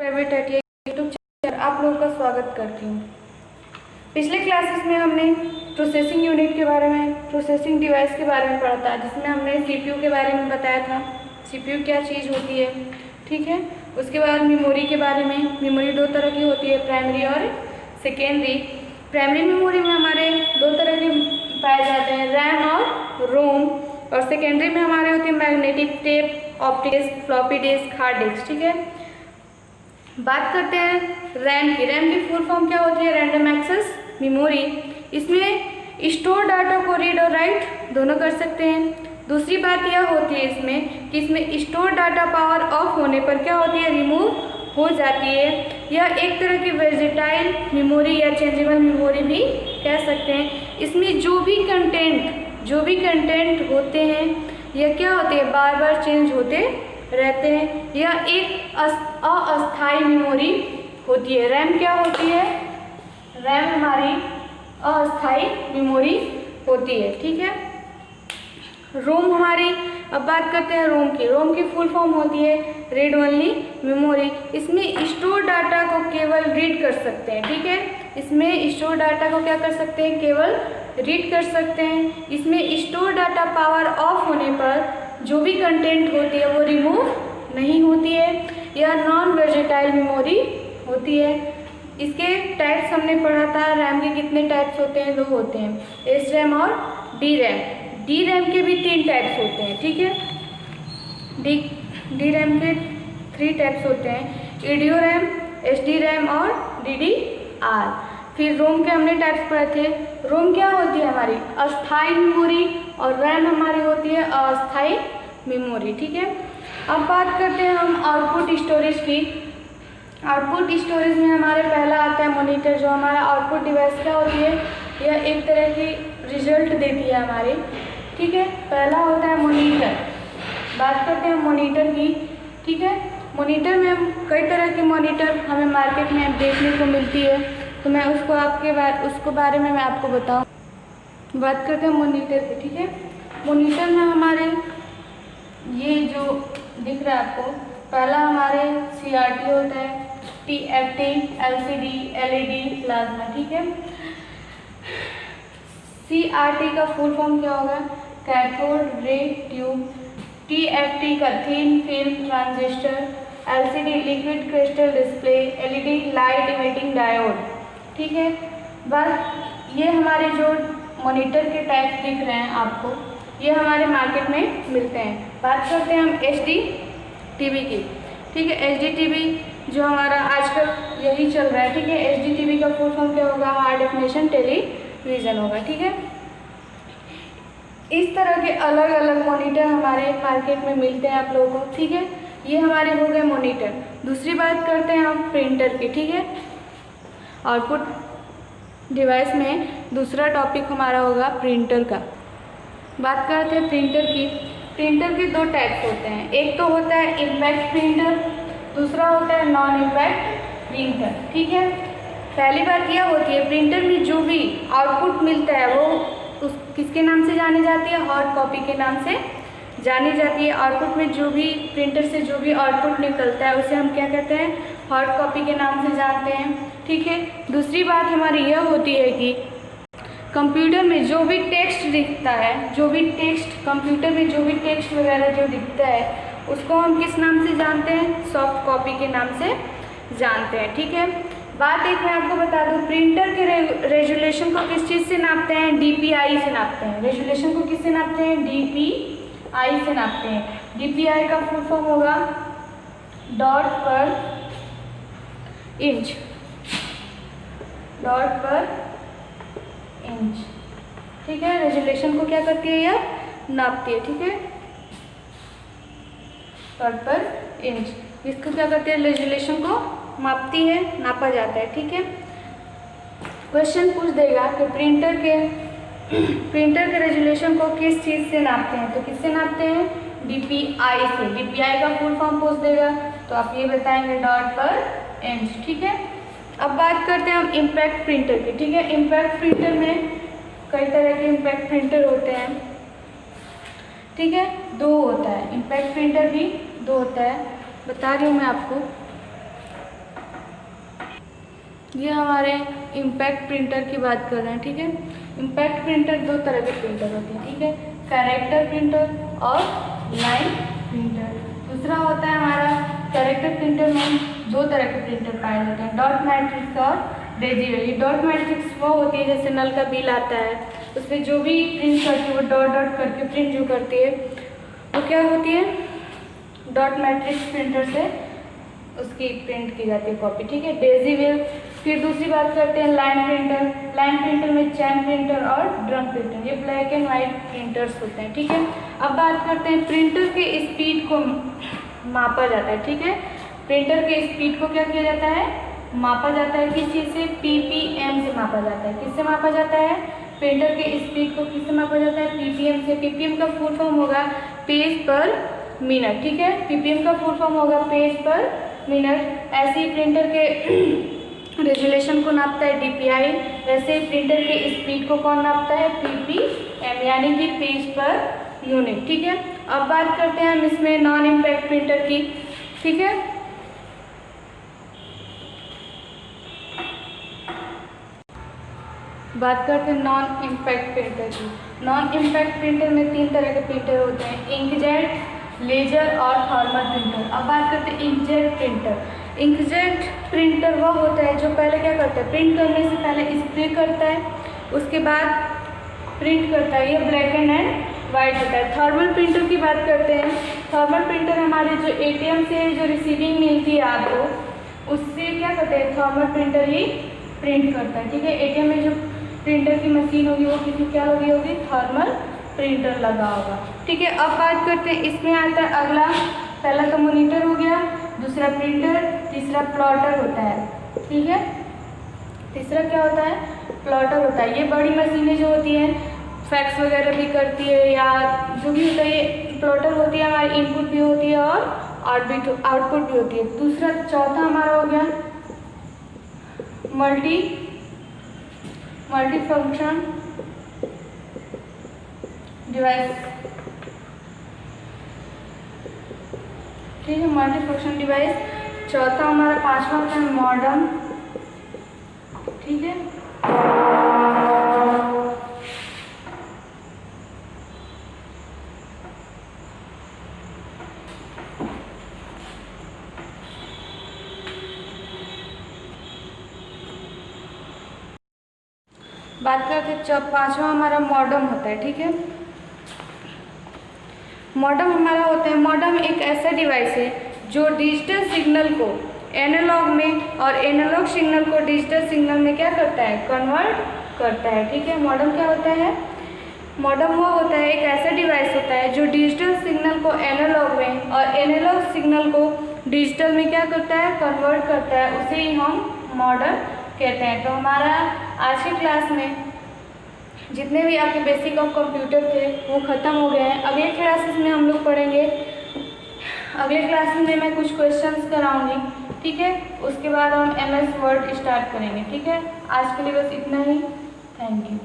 Rabbit take YouTube channel आप लोगों का स्वागत करती हूँ। पिछले क्लासेस में हमने प्रोसेसिंग यूनिट के बारे में, प्रोसेसिंग डिवाइस के बारे में पढ़ा था, जिसमें हमने सीपीयू के बारे में बताया था, सीपीयू क्या चीज़ होती है, ठीक है। उसके बाद मेमोरी के बारे में, मेमोरी दो तरह की होती है, प्राइमरी और सेकेंडरी। प्राइमरी मेमोरी में हमारे दो तरह के पाए जाते हैं, रैम और रोम, और सेकेंडरी में हमारे होती है magnetic tape, optic disk, floppy disk, hard disk, ठीक है। बात करते हैं रैम की। रैम की फुल फॉर्म क्या होती है? Random access memory. इसमें स्टोर डाटा को रीड और राइट दोनों कर सकते हैं। दूसरी बात यह होती है इसमें कि इसमें स्टोर डाटा पावर ऑफ होने पर क्या होती है? रिमूव हो जाती है। यह एक तरह की वर्सेटाइल मेमोरी या चेंजेबल मेमोरी भी कह सकते हैं। इसमें जो भी कंटेंट होते हैं यह क्या होते हैं? बार बार चेंज होते रहते हैं। यह एक अस्थायी मेमोरी होती है। रैम क्या होती है? रैम हमारी अस्थायी मेमोरी होती है, ठीक है। रोम हमारी, अब बात करते हैं रोम की। रोम की फुल फॉर्म होती है रीड ओनली मेमोरी। इसमें स्टोर डाटा को केवल रीड कर सकते हैं, ठीक है। इसमें स्टोर डाटा को क्या कर सकते हैं? केवल रीड कर सकते हैं। इसमें स्टोर डाटा पावर ऑफ होने पर जो भी कंटेंट होती है वो रिमूव नहीं होती है। यह नॉन वर्सेटाइल मेमोरी होती है। इसके टाइप्स हमने पढ़ा था। रैम के कितने टाइप्स होते हैं? दो होते हैं, एस रैम और डी रैम। डी रैम के भी 3 टाइप्स होते हैं, ठीक है। डी रैम के 3 टाइप्स होते हैं, ईडीओ रैम, एसडी रैम और डीडीआर। फिर रोम के हमने टाइप्स पढ़े थे। रोम क्या होती है? हमारी अस्थायी मेमोरी, और रैम हमारी होती है अस्थायी मेमोरी, ठीक है। अब बात करते हैं हम आउटपुट स्टोरेज की। आउटपुट स्टोरेज में हमारे पहला आता है मॉनिटर। जो हमारा आउटपुट डिवाइस क्या होती है? यह एक तरह की रिजल्ट देती है हमारी, ठीक है। पहला होता है मॉनिटर। बात करते हैं मॉनिटर की, ठीक है। मॉनिटर में हम कई तरह के मॉनिटर हमें मार्केट में देखने को मिलती है, तो मैं उसको बारे में मैं आपको बताऊँ। बात करते हैं मॉनिटर की, ठीक है। मॉनिटर में हमारे ये जो दिख रहा है आपको, पहला हमारे CRT होता है, TFT, LCD, LED, प्लाज्मा, ठीक है। CRT का फुल फॉर्म क्या होगा? Cathode ray tube. TFT का thin film transistor. LCD liquid crystal display. LED light emitting diode, ठीक है। बस ये हमारे जो मॉनिटर के टाइप दिख रहे हैं आपको, ये हमारे मार्केट में मिलते हैं। बात करते हैं हम HDTV की, ठीक है। HDTV जो हमारा आजकल यही चल रहा है, ठीक है। HDTV का फुल फॉर्म क्या होगा? हाई डेफिनेशन टेलीविज़न होगा, ठीक है। इस तरह के अलग अलग मॉनिटर हमारे मार्केट में मिलते हैं आप लोगों को, ठीक है। ये हमारे हो गए मॉनिटर। दूसरी बात करते हैं हम प्रिंटर की, ठीक है। आउटपुट डिवाइस में दूसरा टॉपिक हमारा होगा प्रिंटर का। बात करते हैं प्रिंटर की। प्रिंटर के 2 टाइप्स होते हैं, एक तो होता है इम्पैक्ट प्रिंटर, दूसरा होता है नॉन इम्पैक्ट प्रिंटर, ठीक है। पहली बात यह होती है, प्रिंटर में जो भी आउटपुट मिलता है वो किसके नाम से जानी जाती है? हार्ड कॉपी के नाम से जानी जाती है। आउटपुट में जो भी प्रिंटर से जो भी आउटपुट निकलता है उसे हम क्या कहते हैं? हार्ड कॉपी के नाम से जानते हैं, ठीक है। दूसरी बात हमारी यह होती है कि कंप्यूटर में जो भी टेक्स्ट दिखता है, कंप्यूटर में जो भी टेक्स्ट वगैरह जो दिखता है उसको हम किस नाम से जानते हैं? सॉफ्ट कॉपी के नाम से जानते हैं, ठीक है। बात एक मैं आपको बता दूं, प्रिंटर के रेजोल्यूशन को किस चीज़ से नापते हैं? DPI से नापते हैं। रेजोल्यूशन को किससे नापते हैं? DPI से नापते हैं। DPI का फुल फॉर्म होगा डॉट पर इंच, डॉट पर इंच, ठीक है। रेजोल्यूशन को क्या करती है? यह नापती है, ठीक है। डॉट पर इंच, इसको क्या करती है? रेजोल्यूशन को मापती है, नापा जाता है, ठीक है। क्वेश्चन पूछ देगा कि प्रिंटर के रेजोल्यूशन को किस चीज़ से नापते हैं? तो किससे नापते हैं? DPI से। DPI का फुल फॉर्म पूछ देगा तो आप ये बताएंगे डॉट पर इंच, ठीक है। अब बात करते हैं हम इम्पैक्ट प्रिंटर की, ठीक है। इम्पैक्ट प्रिंटर में कई तरह के इम्पैक्ट प्रिंटर होते हैं, ठीक है। 2 होता है इम्पैक्ट प्रिंटर भी, 2 होता है, बता रही हूँ मैं आपको। ये हमारे इम्पैक्ट प्रिंटर की बात कर रहे हैं, ठीक है। इम्पैक्ट प्रिंटर दो तरह के प्रिंटर होते हैं, ठीक है, कैरेक्टर प्रिंटर और लाइन प्रिंटर। दूसरा होता है हमारा कैरेक्टर प्रिंटर में दो तरह के प्रिंटर पाए जाते हैं, डॉट मैट्रिक्स और डेजिवल। डॉट मैट्रिक्स वो होती है जैसे नल का बिल आता है, उसमें जो भी प्रिंट करती है वो डॉट डॉट करके प्रिंट जो करती है वो क्या होती है, डॉट मैट्रिक्स प्रिंटर से उसकी प्रिंट की जाती है कॉपी, ठीक है। डेजिवल। फिर दूसरी बात करते हैं लाइन प्रिंटर। लाइन प्रिंटर में चैन प्रिंटर और ड्रम प्रिंटर, ये ब्लैक एंड वाइट प्रिंटर्स होते हैं, ठीक है। अब बात करते हैं प्रिंटर के स्पीड को मापा जाता है, ठीक है। प्रिंटर के स्पीड को क्या किया जाता है, मापा जाता है। किस चीज़ से, पीपीएम से मापा जाता है। किससे मापा जाता है, प्रिंटर के स्पीड को किससे मापा जाता है, पीपीएम से। पीपीएम का फुल फॉर्म होगा पेज पर मिनट, ठीक है। पीपीएम का फुल फॉर्म होगा पेज पर मिनट। ऐसे ही प्रिंटर के रेजुलेशन को नापता है डीपीआई, वैसे ही प्रिंटर के स्पीड को कौन नापता है, पीपीएम, यानी कि पेज पर यूनिट, ठीक है। अब बात करते हैं हम इसमें नॉन इम्पैक्ट प्रिंटर की, ठीक है। बात करते हैं नॉन इम्पैक्ट प्रिंटर की। नॉन इम्पैक्ट प्रिंटर में तीन तरह के प्रिंटर होते हैं, इंकजेट, लेजर और थर्मल प्रिंटर। अब बात करते हैं इंकजेट प्रिंटर। इंकजेट प्रिंटर वह होता है जो पहले क्या करता है, प्रिंट करने से पहले स्प्रे करता है, उसके बाद प्रिंट करता है, ये ब्लैक एंड वाइट होता है। थर्मल प्रिंटर की बात करते हैं। थर्मल प्रिंटर हमारे जो एटीएम से जो रिसीविंग मिलती है आपको, उससे क्या करते हैं, थर्मल प्रिंटर ही प्रिंट करता है, ठीक है। एटीएम में जो प्रिंटर की मशीन होगी वो किसी क्या लगी होगी, थर्मल प्रिंटर लगा होगा, ठीक है। अब बात करते हैं, इसमें आता है अगला, पहला तो मॉनिटर हो गया, दूसरा प्रिंटर, तीसरा प्लॉटर होता है, ठीक है। तीसरा क्या होता है, प्लॉटर होता है। ये बड़ी मशीनें जो होती हैं फैक्स वगैरह भी करती है या जो भी होता है, ये प्लॉटर होती है, हमारी इनपुट भी होती है और आउटपुट भी होती है। दूसरा चौथा हमारा हो गया मल्टी फंक्शन डिवाइस, ठीक है, मल्टी फंक्शन डिवाइस। चौथा हमारा पांचवा होता है मॉडम, ठीक है। बात करते हैं पांचवा हमारा मॉडम होता है, ठीक है। मॉडम हमारा होता है, मॉडम एक ऐसा डिवाइस है जो डिजिटल सिग्नल को एनालॉग में और एनालॉग सिग्नल को डिजिटल सिग्नल में क्या करता है, कन्वर्ट करता है, ठीक है। मॉडम क्या होता है, मॉडम वो होता है एक ऐसा डिवाइस होता है जो डिजिटल सिग्नल को एनालॉग में और एनालॉग सिग्नल को डिजिटल में क्या करता है, कन्वर्ट करता है, उसे ही हम मॉडम कहते हैं। तो हमारा आज की क्लास में जितने भी आपके बेसिक ऑफ कंप्यूटर थे वो ख़त्म हो गए हैं। अगले क्लासेस में हम लोग पढ़ेंगे, अगले क्लासेस में मैं कुछ क्वेश्चंस कराऊंगी, ठीक है। उसके बाद हम MS वर्ड स्टार्ट करेंगे, ठीक है। आज के लिए बस इतना ही, थैंक यू।